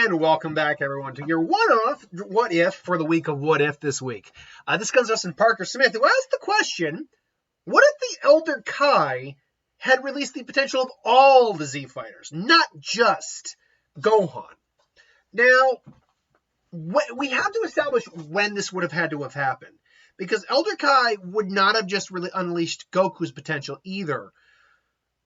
And welcome back, everyone, to your one-off What If for the week of What If this week. This comes to us in Parker Smith, who asked the question, what if the Elder Kai had released the potential of all the Z Fighters, not just Gohan? Now, we have to establish when this would have had to have happened, because Elder Kai would not have just really unleashed Goku's potential either,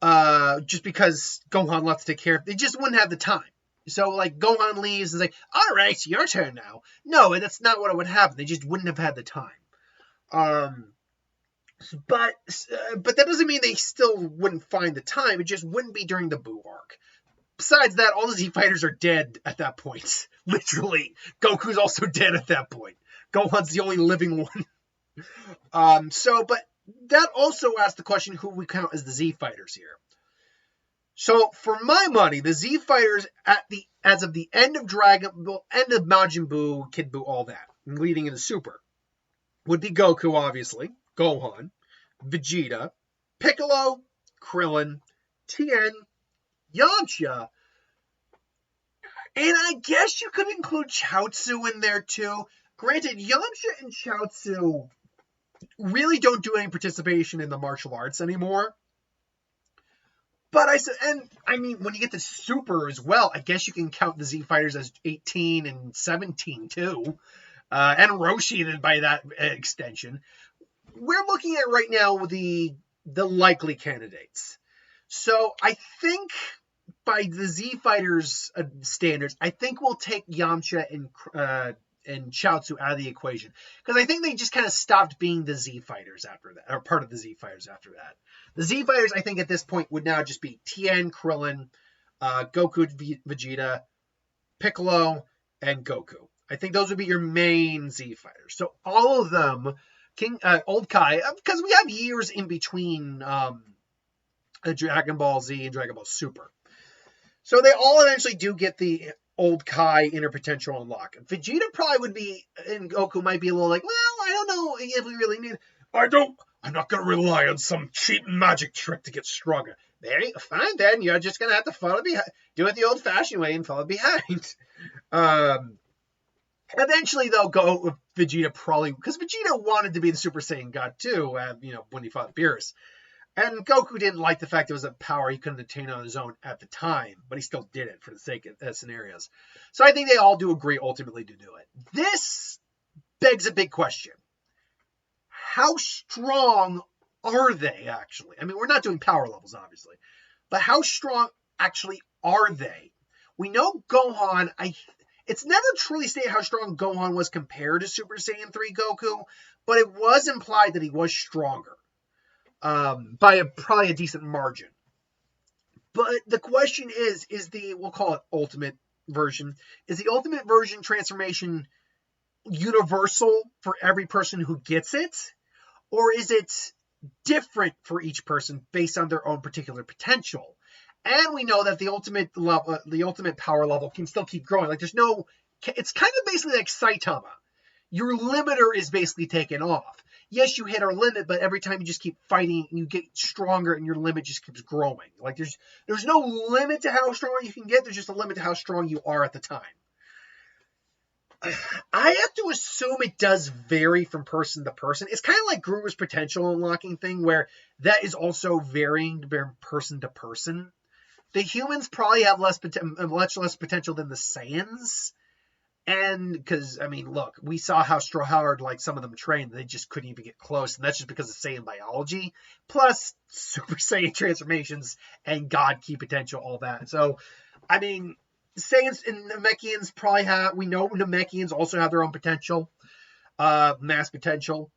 just because Gohan left to take care of it. They just wouldn't have the time. So, like, Gohan leaves and is like, all right, your turn now. No, that's not what would happen. They just wouldn't have had the time. But that doesn't mean they still wouldn't find the time. It just wouldn't be during the Buu arc. Besides that, all the Z Fighters are dead at that point. Literally. Goku's also dead at that point. Gohan's the only living one. But that also asks the question, who we count as the Z Fighters here. So, for my money, the Z Fighters as of the end of Majin Buu, Kid Buu, all that, leading into Super, would be Goku, obviously, Gohan, Vegeta, Piccolo, Krillin, Tien, Yamcha, and I guess you could include Chaozu in there too. Granted, Yamcha and Chaozu really don't do any participation in the martial arts anymore. But when you get to Super as well, I guess you can count the Z Fighters as 18 and 17 too. And Roshi then by that extension. We're looking at right now the likely candidates. So I think by the Z Fighters standards, I think we'll take Yamcha and Chaozu out of the equation. Because I think they just kind of stopped being the Z Fighters after that, or part of the Z Fighters after that. The Z Fighters, I think, at this point would now just be Tien, Krillin, Goku, Vegeta, Piccolo, and Goku. I think those would be your main Z Fighters. So all of them, Old Kai, because we have years in between Dragon Ball Z and Dragon Ball Super. So they all eventually do get the Old Kai inner potential unlock. Vegeta probably would be, and Goku might be a little like, well, I don't know if we really need it. I'm not going to rely on some cheap magic trick to get stronger. Very fine, then. You're just going to have to follow behind. Do it the old-fashioned way and follow behind. Eventually, they'll go with Vegeta probably, because Vegeta wanted to be the Super Saiyan God too, when he fought Beerus. And Goku didn't like the fact it was a power he couldn't attain on his own at the time, but he still did it for the sake of scenarios. So I think they all do agree ultimately to do it. This begs a big question. How strong are they, actually? I mean, we're not doing power levels, obviously. But how strong, actually, are they? We know Gohan, it's never truly stated how strong Gohan was compared to Super Saiyan 3 Goku, but it was implied that he was stronger. By probably a decent margin. But the question is we'll call it ultimate version, is the ultimate version transformation universal for every person who gets it? Or is it different for each person based on their own particular potential? And we know that the ultimate level, the ultimate power level can still keep growing. Like it's kind of basically like Saitama. Your limiter is basically taken off. Yes, you hit our limit, but every time you just keep fighting, you get stronger and your limit just keeps growing. Like there's no limit to how strong you can get. There's just a limit to how strong you are at the time. I have to assume it does vary from person to person. It's kind of like Guru's potential unlocking thing, where that is also varying from person to person. The humans probably have much less potential than the Saiyans. And because, look, we saw how hard some of them trained. They just couldn't even get close. And that's just because of Saiyan biology. Plus Super Saiyan transformations and God Ki potential, all that. So, Saiyans and Namekians probably we know Namekians also have their own potential, mass potential.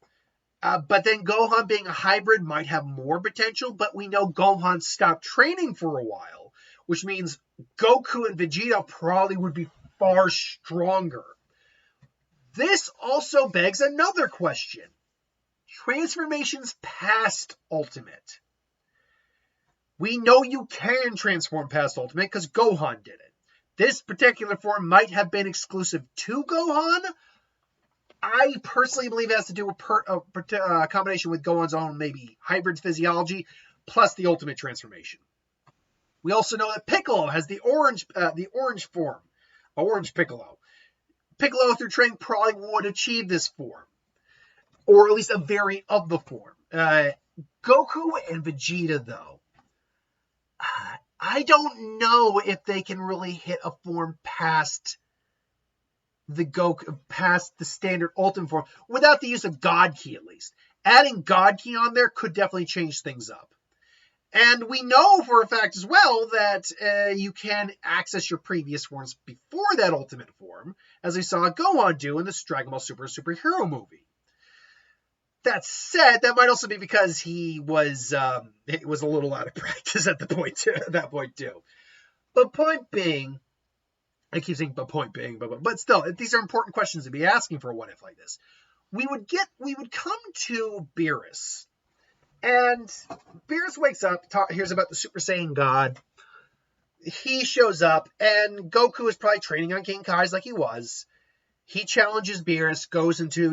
But then Gohan being a hybrid might have more potential. But we know Gohan stopped training for a while, which means Goku and Vegeta probably would be far stronger. This also begs another question. Transformations past Ultimate. We know you can transform past Ultimate because Gohan did it. This particular form might have been exclusive to Gohan. I personally believe it has to do with a combination with Gohan's own maybe hybrid physiology plus the Ultimate transformation. We also know that Piccolo has the orange form Orange Piccolo. Piccolo, through training, probably would achieve this form, or at least a variant of the form. Goku and Vegeta, though, I don't know if they can really hit a form past past the standard Ultimate form without the use of God Ki, at least. Adding God Ki on there could definitely change things up. And we know for a fact as well that you can access your previous forms before that Ultimate form, as we saw Gohan do in the Dragon Ball Super Superhero movie. That said, that might also be because he was it was a little out of practice at that point too. But point being, I keep saying but point being, but still, these are important questions to be asking for a what if like this. We would come to Beerus, and Beerus wakes up, hears about the Super Saiyan God. He shows up, and Goku is probably training on King Kai's like he was. He challenges Beerus, goes into,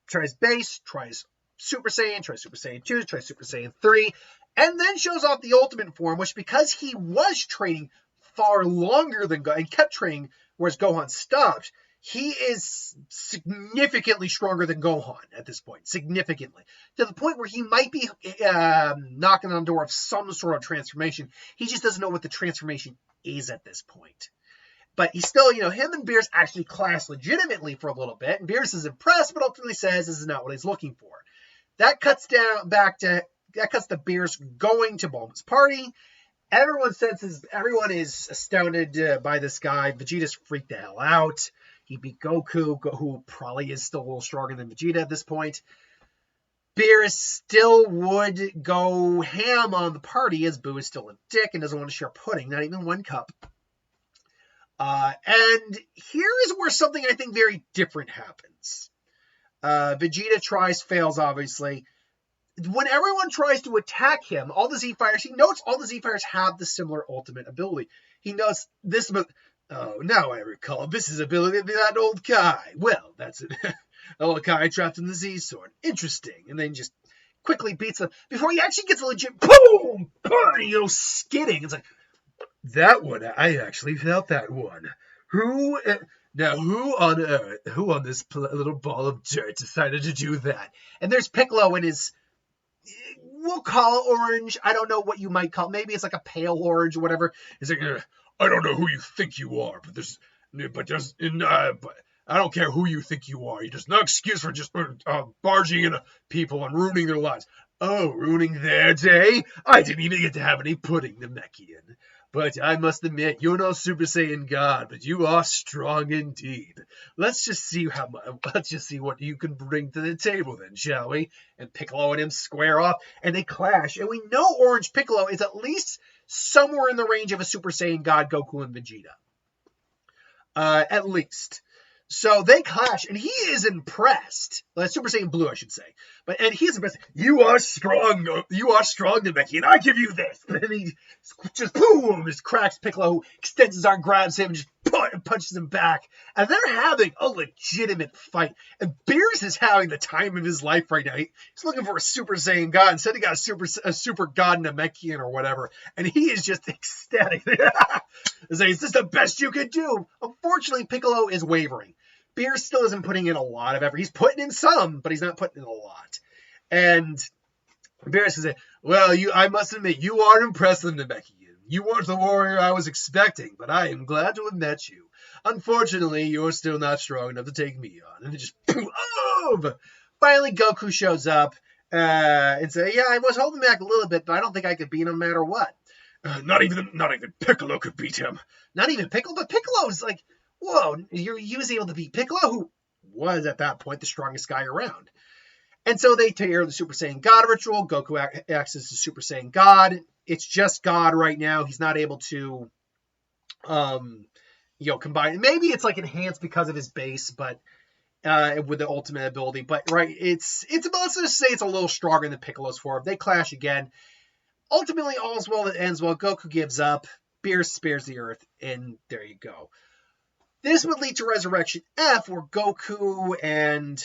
tries base, tries Super Saiyan, tries Super Saiyan 2, tries Super Saiyan 3, and then shows off the Ultimate form, which because he was training far longer than Gohan, and kept training, whereas Gohan stopped, he is significantly stronger than Gohan at this point, significantly. To the point where he might be knocking on the door of some sort of transformation. He just doesn't know what the transformation is at this point. But he's still, him and Beerus actually clash legitimately for a little bit. And Beerus is impressed, but ultimately says this is not what he's looking for. That cuts to Beerus going to Bulma's party. Everyone is astounded by this guy. Vegeta's freaked the hell out. He beat Goku, who probably is still a little stronger than Vegeta at this point. Beerus still would go ham on the party, as Boo is still a dick and doesn't want to share pudding, not even one cup. And here is where something I think very different happens. Vegeta fails, obviously. When everyone tries to attack him, all the Z-Fighters, he notes all the Z-Fighters have the similar ultimate ability. He knows this, oh, now I recall, this is ability of that old Kai. Well, that's it. Old Kai trapped in the Z-Sword. Interesting. And then just quickly beats them before he actually gets a legit boom, skidding. It's like, that one, I actually felt that one. Who on earth, who on this little ball of dirt decided to do that? And there's Piccolo in his, we'll call it orange. I don't know what you might call it. Maybe it's like a pale orange or whatever. He's like, I don't know who you think you are, but I don't care who you think you are. There's no excuse for just barging into people and ruining their lives. Oh, ruining their day? I didn't even get to have any pudding, Namekian. But I must admit, you're no Super Saiyan God, but you are strong indeed. Let's just see what you can bring to the table then, shall we? And Piccolo and him square off, and they clash. And we know Orange Piccolo is at least somewhere in the range of a Super Saiyan God, Goku and Vegeta. At least. So they clash, and he is impressed. Well, Super Saiyan Blue, I should say. And he is impressed. You are strong, Namekian, and I give you this. And then he just, boom, just cracks Piccolo, who extends his arm, grabs him, and just punches him back. And they're having a legitimate fight. And Beerus is having the time of his life right now. He's looking for a Super Saiyan God. Instead, he got a super God Namekian or whatever. And he is just ecstatic. He's like, is this the best you could do? Unfortunately, Piccolo is wavering. Beerus still isn't putting in a lot of effort. He's putting in some, but he's not putting in a lot. And Beerus is well, I must admit, you are impressive, Namekian. You weren't the warrior I was expecting, but I am glad to have met you. Unfortunately, you're still not strong enough to take me on. And it just, boom! Finally, Goku shows up and says, yeah, I was holding back a little bit, but I don't think I could beat him no matter what. Not even Piccolo could beat him. Not even Piccolo, but Piccolo's like, whoa, you was able to beat Piccolo, who was at that point the strongest guy around. And so they take care of the Super Saiyan God ritual. Goku accesses the Super Saiyan God. It's just God right now. He's not able to, combine. Maybe it's like enhanced because of his base, but with the ultimate ability. But right, let's just say it's a little stronger than Piccolo's form. They clash again. Ultimately, all's well that ends well. Goku gives up. Beerus spares the Earth, and there you go. This would lead to Resurrection F, where Goku and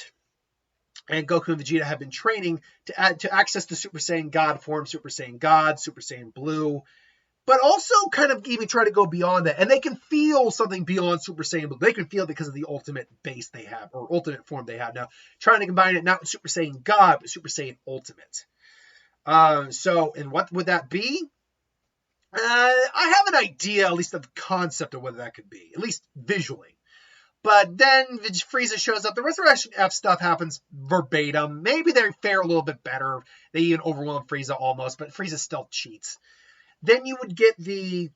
Vegeta have been training to access the Super Saiyan God form, Super Saiyan God, Super Saiyan Blue. but also kind of even try to go beyond that. And they can feel something beyond Super Saiyan, but they can feel it because of the ultimate base they have, or ultimate form they have now. Trying to combine it not with Super Saiyan God, but Super Saiyan Ultimate. And what would that be? I have an idea, at least of the concept of what that could be, at least visually. But then Frieza shows up. The Resurrection F stuff happens verbatim. Maybe they fare a little bit better. They even overwhelm Frieza almost, but Frieza still cheats. Then you would get the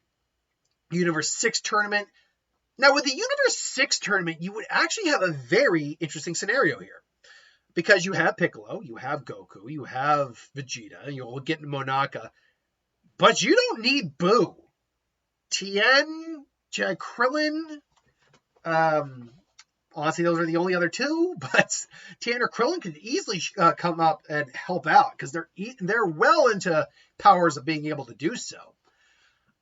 Universe 6 tournament. Now, with the Universe 6 tournament, you would actually have a very interesting scenario here. Because you have Piccolo, you have Goku, you have Vegeta, you'll get Monaka. But you don't need Boo. Tien, Krillin, honestly, those are the only other two, but Tien or Krillin could easily come up and help out because they're well into powers of being able to do so.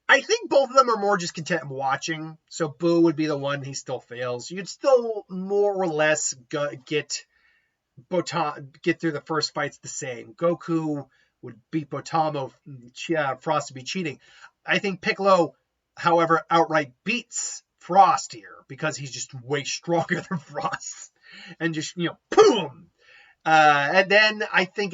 I think both of them are more just content in watching. So Boo would be the one he still fails. You'd still more or less get through the first fights the same. Goku would beat Botamo. Frost would be cheating. I think Piccolo, however, outright beats Frost here because he's just way stronger than Frost, and just boom. And then I think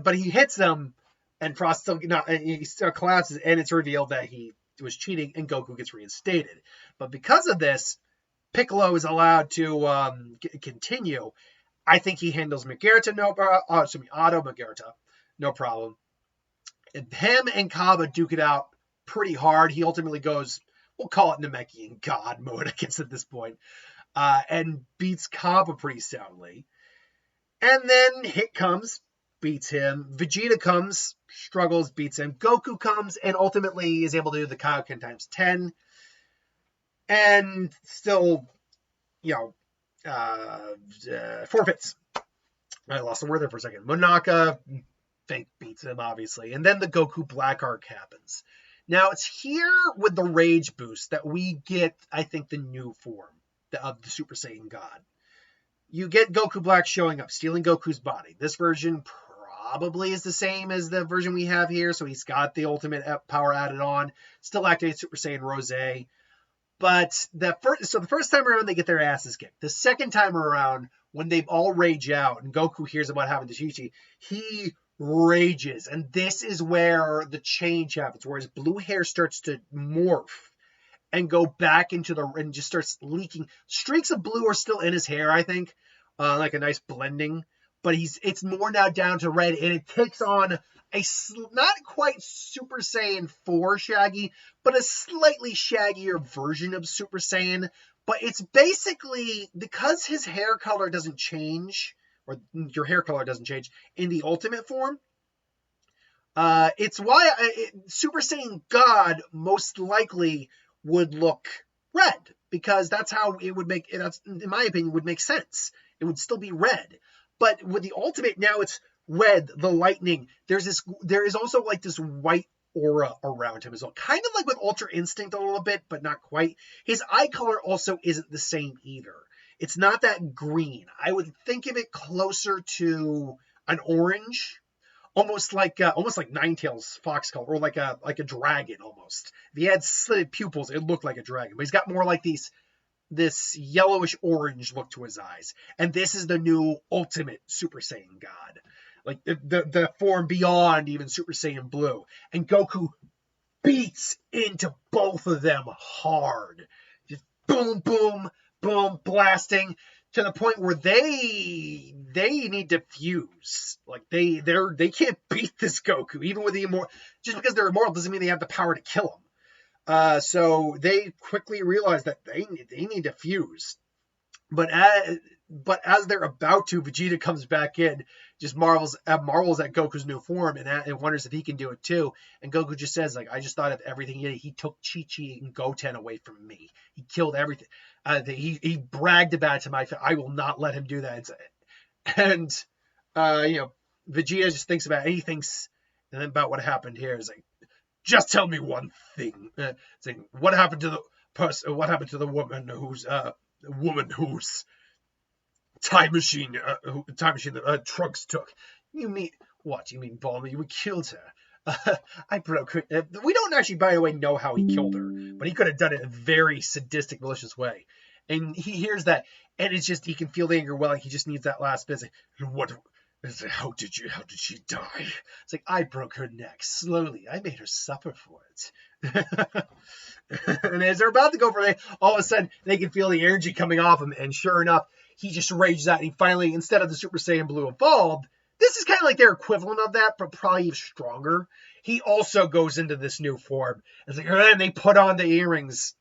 but he hits them, and Frost he still collapses, and it's revealed that he was cheating, and Goku gets reinstated. But because of this, Piccolo is allowed to continue. I think he handles Otto Magerta, no problem. And him and Kaba duke it out pretty hard. He ultimately goes, we'll call it Namekian God mode, I guess, at this point, and beats Kaba pretty soundly. And then Hit comes, beats him. Vegeta comes, struggles, beats him. Goku comes, and ultimately is able to do the Kaioken times 10. And still, forfeits. I lost the word there for a second. Monaka fake beats him, obviously. And then the Goku Black arc happens. Now, it's here with the Rage boost that we get, I think, the new form of the Super Saiyan God. You get Goku Black showing up, stealing Goku's body. This version probably is the same as the version we have here, so he's got the ultimate power added on. Still activates Super Saiyan Rose. But the first time around, they get their asses kicked. The second time around, when they all rage out and Goku hears about what happened to Chi-Chi, he rages. And this is where the change happens, where his blue hair starts to morph and go back and just starts leaking. Streaks of blue are still in his hair, I think, like a nice blending. But it's more now down to red, and it takes on not quite Super Saiyan 4 Shaggy, but a slightly shaggier version of Super Saiyan. But it's basically, because his hair color doesn't change, or your hair color doesn't change in the ultimate form, it's why Super Saiyan God most likely would look red, because that's how it would make, that's, in my opinion, would make sense. It would still be red. But with the ultimate, now it's red, the lightning. There is also like this white aura around him as well. Kind of like with Ultra Instinct a little bit, but not quite. His eye color also isn't the same either. It's not that green. I would think of it closer to an orange, almost like Ninetales fox color, or like a dragon almost. If he had slitted pupils, it looked like a dragon. But he's got more like this yellowish orange look to his eyes. And this is the new ultimate Super Saiyan God. Like the form beyond even Super Saiyan Blue. And Goku beats into both of them hard. Just boom, boom, boom, blasting to the point where they need to fuse. Like they can't beat this Goku, even with the immortal. Just because they're immortal doesn't mean they have the power to kill him. So they quickly realize that they need to fuse. But as they're about to, Vegeta comes back in, just marvels at Goku's new form and wonders if he can do it too. And Goku just says, like, I just thought of everything he did. He took Chi-Chi and Goten away from me. He killed everything. He bragged about it to my face. I will not let him do that. And Vegeta just thinks about it. He thinks about what happened here. Is like, just tell me one thing. Saying, what happened to the person? What happened to the woman whose time machine that Trunks took? You mean what? You mean Bulma? We killed her. I broke her. We don't actually, by the way, know how he killed her, but he could have done it in a very sadistic, malicious way. And he hears that, and it's just he can feel the anger welling. He just needs that last bit. What? How did she die? It's like, I broke her neck slowly. I made her suffer for it. And as they're about to go for it, all of a sudden they can feel the energy coming off him, and sure enough, he just rages out, and he finally, instead of the Super Saiyan Blue evolved, this is kind of like their equivalent of that, but probably even stronger. He also goes into this new form. It's like, and they put on the earrings,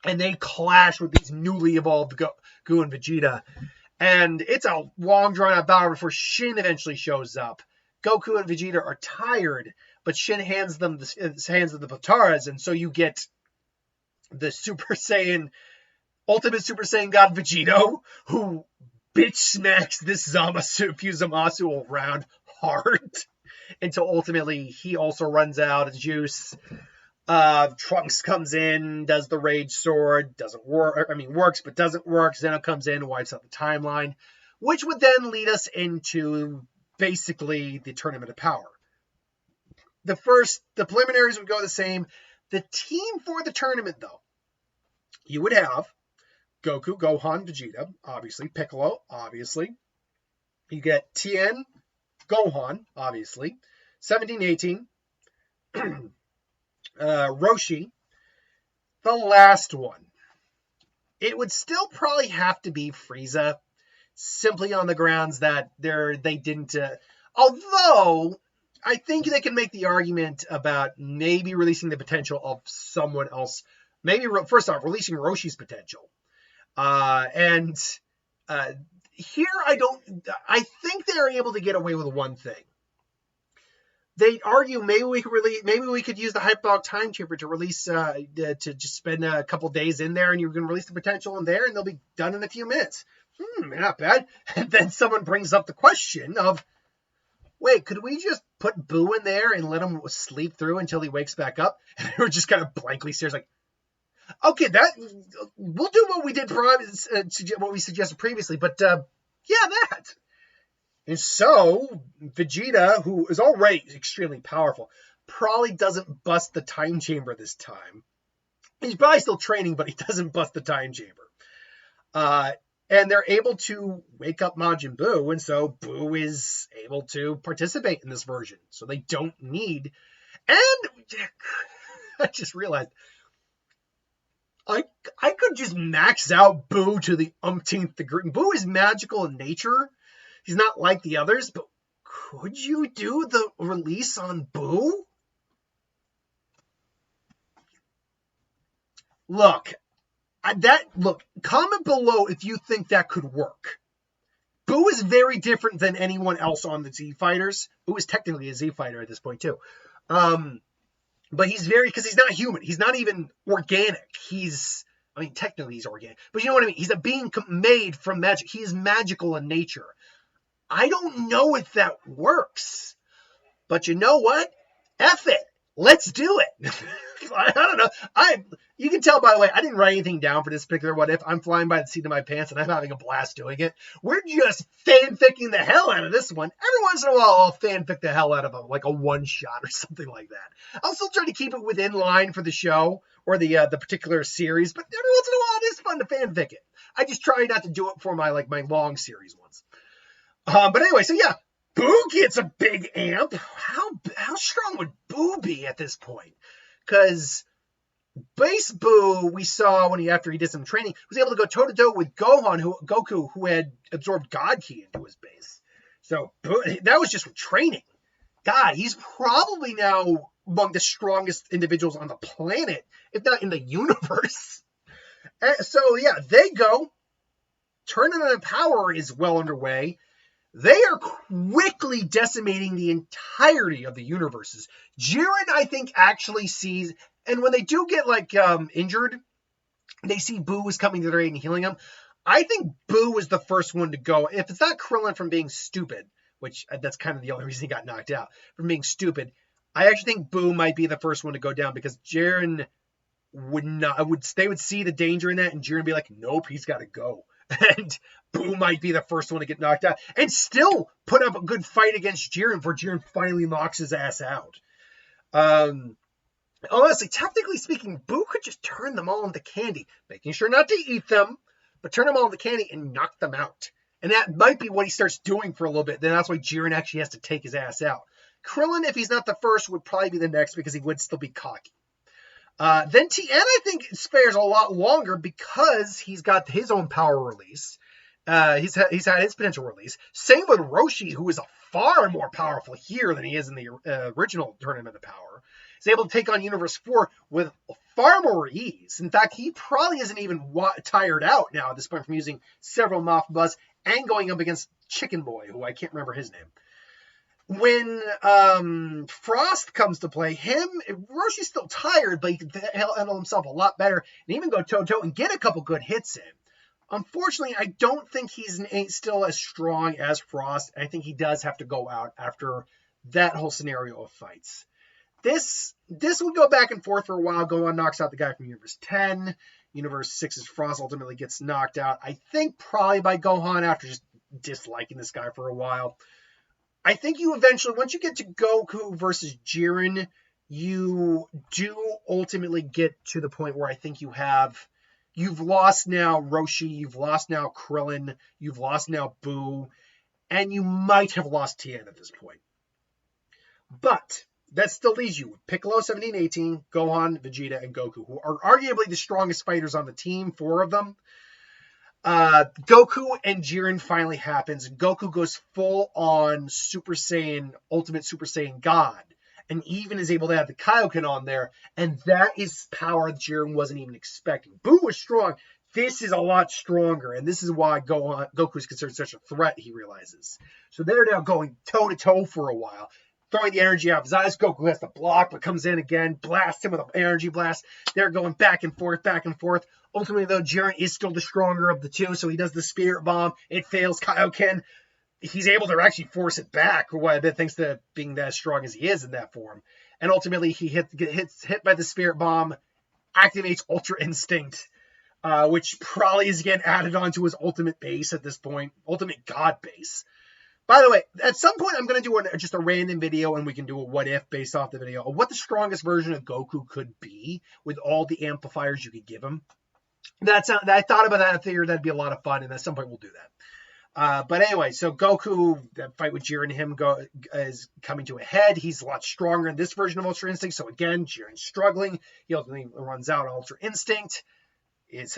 and they clash with these newly evolved Goku and Vegeta. And it's a long, drawn-out battle before Shin eventually shows up. Goku and Vegeta are tired, but Shin hands them the Pataras, and so you get the Super Saiyan, Ultimate Super Saiyan God Vegito, who bitch smacks this Zamasu around hard until ultimately he also runs out of juice. Trunks comes in, does the Rage Sword, doesn't work. I mean, works, but doesn't work. Zeno comes in, wipes out the timeline, which would then lead us into basically the Tournament of Power. The preliminaries would go the same. The team for the tournament, though, you would have Goku, Gohan, Vegeta, obviously. Piccolo, obviously. You get Tien, Gohan, obviously. 17, 18. Roshi. The last one. It would still probably have to be Frieza, simply on the grounds that they didn't... although, I think they can make the argument about maybe releasing the potential of someone else. Maybe, first off, releasing Roshi's potential. Here I think they're able to get away with one thing. They'd argue maybe we could use the hyperbolic time chamber to release to just spend a couple days in there, and you're going to release the potential in there, and they'll be done in a few minutes. Not bad. And then someone brings up the question of, wait, could we just put Boo in there and let him sleep through until he wakes back up? And we're just kind of blankly stares like, okay, we'll do what we did, what we suggested previously, but yeah, that. And so Vegeta, who is already extremely powerful, probably doesn't bust the time chamber this time. He's probably still training, but he doesn't bust the time chamber. And they're able to wake up Majin Buu, and so Buu is able to participate in this version. So they don't need... And I just realized... I could just max out Boo to the umpteenth degree. Boo is magical in nature. He's not like the others, but could you do the release on Boo? Look, comment below if you think that could work. Boo is very different than anyone else on the Z Fighters. Boo is technically a Z Fighter at this point, too. But because he's not human. He's not even organic. Technically he's organic. But you know what I mean? He's a being made from magic. He is magical in nature. I don't know if that works. But you know what? F it. Let's do it. I don't know. You can tell, by the way, I didn't write anything down for this particular what if. I'm flying by the seat of my pants, and I'm having a blast doing it. We're just fanficking the hell out of this one. Every once in a while, I'll fanfic the hell out of a one-shot or something like that. I'll still try to keep it within line for the show or the particular series, but every once in a while, it is fun to fanfic it. I just try not to do it for my long series ones. But anyway, so yeah. Boo gets a big amp. How strong would Boo be at this point? Because base Boo, we saw after he did some training, was able to go toe-to-toe with Goku, who had absorbed God Ki into his base. So Boo, that was just with training. God, he's probably now among the strongest individuals on the planet, if not in the universe. So yeah, they go. Tournament of Power is well underway. They are quickly decimating the entirety of the universes. Jiren, I think, actually sees, and when they do get injured, they see Boo is coming to their aid and healing them. I think Boo is the first one to go. If it's not Krillin from being stupid, which that's kind of the only reason he got knocked out, from being stupid, I actually think Boo might be the first one to go down because Jiren they would see the danger in that, and Jiren would be like, nope, he's got to go. And Boo might be the first one to get knocked out and still put up a good fight against Jiren before Jiren finally knocks his ass out. Honestly, technically speaking, Boo could just turn them all into candy, making sure not to eat them, but turn them all into candy and knock them out. And that might be what he starts doing for a little bit. Then that's why Jiren actually has to take his ass out. Krillin, if he's not the first, would probably be the next because he would still be cocky. Then Tien, I think, spares a lot longer because he's got his own power release. He's had his potential release. Same with Roshi, who is a far more powerful here than he is in the original Tournament of Power. He's able to take on Universe 4 with far more ease. In fact, he probably isn't even tired out now at this point from using several Mothbus and going up against Chicken Boy, who I can't remember his name. When Frost comes to play, Roshi's still tired, but he can handle himself a lot better and even go toe-to-toe and get a couple good hits in. Unfortunately, I don't think he's still as strong as Frost. I think he does have to go out after that whole scenario of fights. This will go back and forth for a while. Gohan knocks out the guy from Universe 10. Universe 6's Frost ultimately gets knocked out, I think probably by Gohan after just disliking this guy for a while. I think you eventually, once you get to Goku versus Jiren, you do ultimately get to the point where I think you've lost now Roshi, you've lost now Krillin, you've lost now Boo, and you might have lost Tien at this point. But that still leaves you with Piccolo, 17, 18, Gohan, Vegeta, and Goku, who are arguably the strongest fighters on the team, 4 of them. Goku and Jiren finally happens. Goku goes full on Super Saiyan, Ultimate Super Saiyan God, and even is able to have the Kaioken on there, and that is power Jiren wasn't even expecting. Boo was strong. This is a lot stronger, and this is why Goku is considered such a threat, he realizes. So they're now going toe-to-toe for a while, throwing the energy out of his eyes. Goku has to block, but comes in again, blasts him with an energy blast. They're going back and forth, back and forth. Ultimately, though, Jiren is still the stronger of the two, so he does the Spirit Bomb. It fails Kaioken. He's able to actually force it back, thanks to being that strong as he is in that form. And ultimately, he gets hit by the Spirit Bomb, activates Ultra Instinct, which probably is again added onto his ultimate base at this point, ultimate God base. By the way, at some point, I'm going to do just a random video, and we can do a what if based off the video of what the strongest version of Goku could be with all the amplifiers you could give him. I thought about that. I figured that'd be a lot of fun, and at some point we'll do that. But anyway, so Goku, that fight with Jiren and him is coming to a head. He's a lot stronger in this version of Ultra Instinct. So again, Jiren's struggling. He ultimately runs out on Ultra Instinct. It's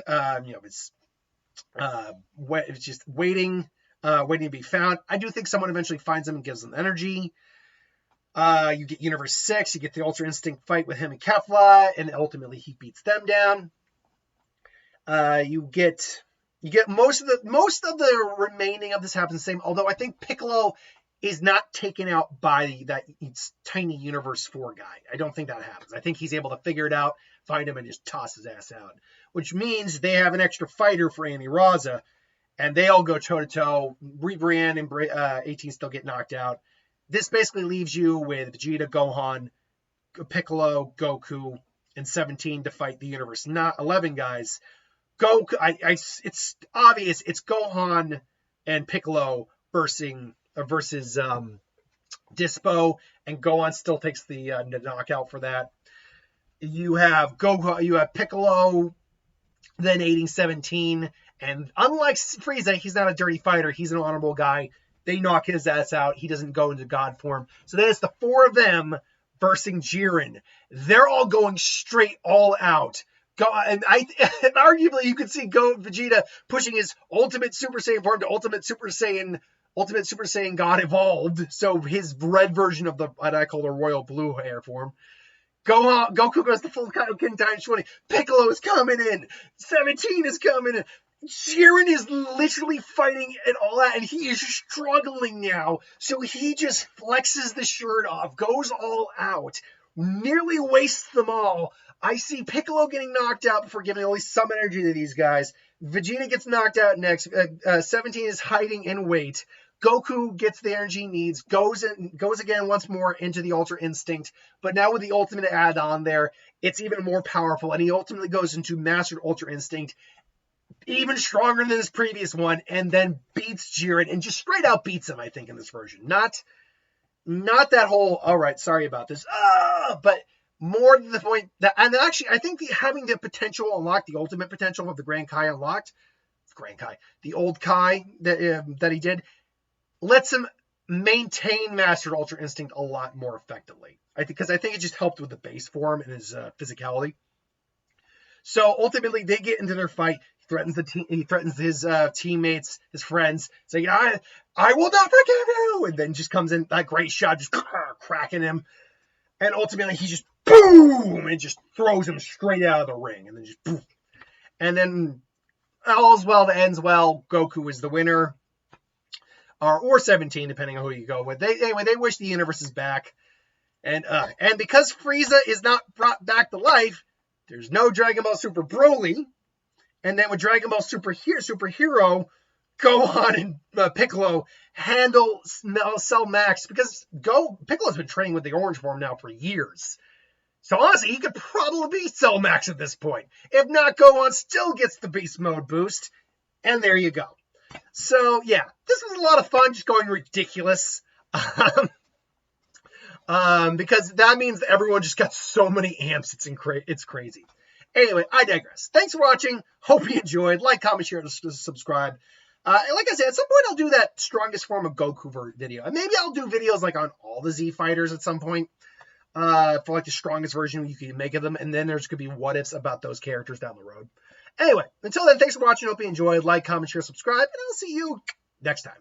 just waiting to be found. I do think someone eventually finds him and gives him energy. You get Universe 6. You get the Ultra Instinct fight with him and Kefla, and ultimately he beats them down. You get most of the remaining of this happens the same, although I think Piccolo is not taken out by that tiny Universe 4 guy. I don't think that happens. I think he's able to figure it out, find him, and just toss his ass out, which means they have an extra fighter for Amy Raza, and they all go toe-to-toe. Brienne and 18 still get knocked out. This basically leaves you with Vegeta, Gohan, Piccolo, Goku, and 17 to fight the Universe 11 guys. Goku, it's obvious it's Gohan and Piccolo versus Dispo, and Gohan still takes the knockout for that. You have Piccolo then aiding 17, and unlike Frieza, he's not a dirty fighter. He's an honorable guy. They knock his ass out. He doesn't go into God form. So then it's the 4 of them versus Jiren. They're all going straight all out. And arguably you could see Vegeta pushing his Ultimate Super Saiyan form to Ultimate Super Saiyan God Evolved. So his red version of what I call the Royal Blue Hair form. Goku goes to full Kaioken times 20. Piccolo is coming in. 17 is coming in. Jiren is literally fighting it all out, and he is struggling now. So he just flexes the shirt off, goes all out, nearly wastes them all. I see Piccolo getting knocked out before giving at least some energy to these guys. Vegeta gets knocked out next. 17 is hiding in wait. Goku gets the energy he needs, goes again once more into the Ultra Instinct, but now with the Ultimate add-on there, it's even more powerful, and he ultimately goes into Mastered Ultra Instinct, even stronger than his previous one, and then beats Jiren, and just straight out beats him, I think, in this version. Not not that whole, all right, sorry about this, but more to the point that, and actually, I think having the potential unlocked, the ultimate potential of the Grand Kai unlocked, the old Kai that he did, lets him maintain Mastered Ultra Instinct a lot more effectively. Because I think it just helped with the base form and his physicality. So ultimately, they get into their fight. He threatens his teammates, his friends, saying, I will not forgive you! And then just comes in, that great shot, just cracking him. And ultimately, he just, boom! And just throws him straight out of the ring. And then just, boom. And then, all's well that ends well. Goku is the winner. Or 17, depending on who you go with. They wish the universe is back. And because Frieza is not brought back to life, there's no Dragon Ball Super Broly. And then with Dragon Ball Superhero, Gohan and Piccolo handle Cell Max, because Piccolo's been training with the orange form now for years. So honestly, he could probably be Cell Max at this point. If not, Gohan still gets the Beast Mode boost. And there you go. So yeah, this was a lot of fun, just going ridiculous. Because that means that everyone just got so many amps, it's crazy. Anyway, I digress. Thanks for watching. Hope you enjoyed. Like, comment, share, and subscribe. And like I said, at some point I'll do that strongest form of Goku video. And maybe I'll do videos like on all the Z fighters at some point. For like the strongest version you can make of them. And then there's going to be what ifs about those characters down the road. Anyway, until then, thanks for watching. Hope you enjoyed. Like, comment, share, subscribe. And I'll see you next time.